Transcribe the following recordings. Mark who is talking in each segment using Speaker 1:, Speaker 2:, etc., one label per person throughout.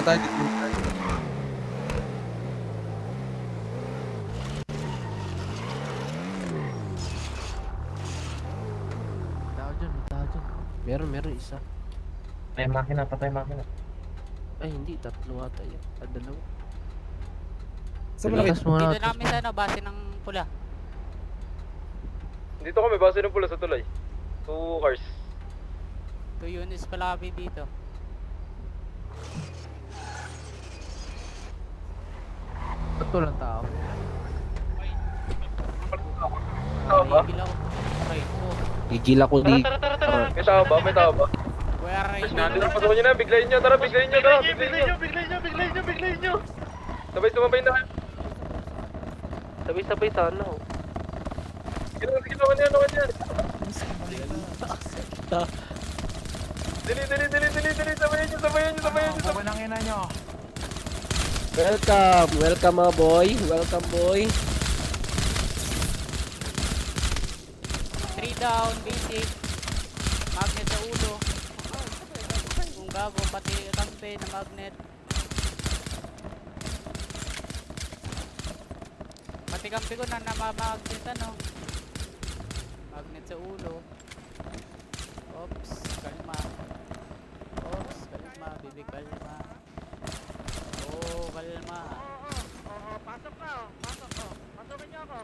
Speaker 1: tayo, dito muna tayo.
Speaker 2: Tao dyan, may tao dyan. Meron isa.
Speaker 3: Patay makina, patay makina.
Speaker 2: Ay, hindi. Tatlo ata yun. Dalawa.
Speaker 1: Saan mo nakita?
Speaker 2: Lakas muna.
Speaker 4: Dito namin sa ano, base ng pula.
Speaker 5: Dito kami, base ng pula sa tulay. 2 cars.
Speaker 4: 2 units pala kami dito.
Speaker 2: Ba't walang tao?
Speaker 5: Tao ba?
Speaker 4: Igil ako. Aray ko.
Speaker 2: Gigil ako di.
Speaker 5: May tao ba? May tao ba?
Speaker 4: Where are you?
Speaker 5: Nandito, pasukin nyo na, biglayin nyo, tara, biglayin nyo, tara, biglayin nyo. Sabay sumabay na kayo.
Speaker 2: Sabay-sabay sana.
Speaker 5: Sige naman yan, naman yan. Dili, sabayan nyo.
Speaker 2: Welcome mga boy. Welcome boy.
Speaker 4: 3 down, basic. Magnet sa ulo. Kung gago, pati kampe na magnet. Pati kampe ko na namamagnet ano. Magnet sa ulo. Oops, kalma. Oops, kalma, baby, kalma. Oh, kalma.
Speaker 6: Pasok ka, pasok ko. Pasukin niyo ako.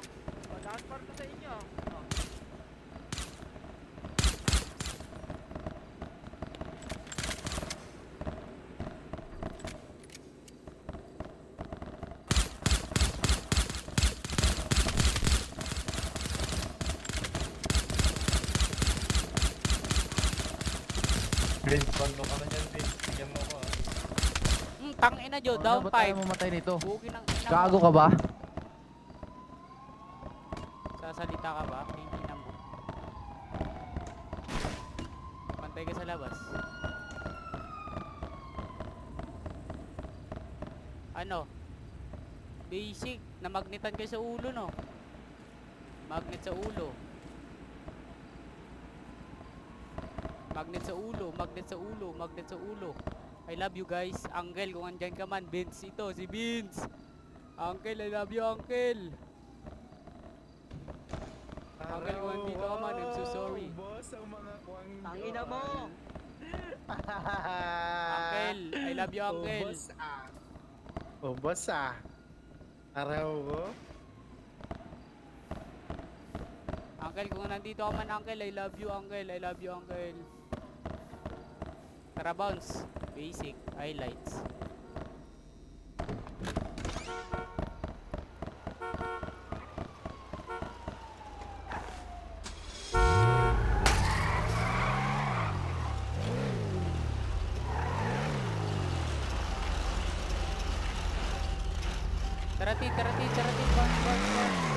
Speaker 6: Lahat parto sa inyo.
Speaker 5: Vince, bando ka na dyan, Vince. Bigyan mo ko, ah.
Speaker 4: Tangina Jo, down
Speaker 2: Ba't tayo
Speaker 4: 5.
Speaker 2: mamatay nito?
Speaker 4: Bugi ng ina mo.
Speaker 2: Gago ka ba?
Speaker 4: Sasalita ka ba? Hindi na mo. Pantay ka sa labas. Ano? Basic. Namagnetan kayo sa ulo, no? Magnet sa ulo. Magnet sa ulo. Magnet sa ulo. Magnet sa ulo. I love you guys. Uncle, kung andyan ka man. Vince ito. Si Vince. Uncle, I love you, Uncle. Uncle, kung andito ka man. I'm so sorry.
Speaker 6: Tangina mo.
Speaker 4: Uncle, I love you, Uncle.
Speaker 7: Boss ah. Araw ko.
Speaker 4: Uncle, kung nandito ka man, Uncle, I love you, Uncle. I love you, Uncle. Tara, bounce. Basic. Highlights. Tara, T. Bounce.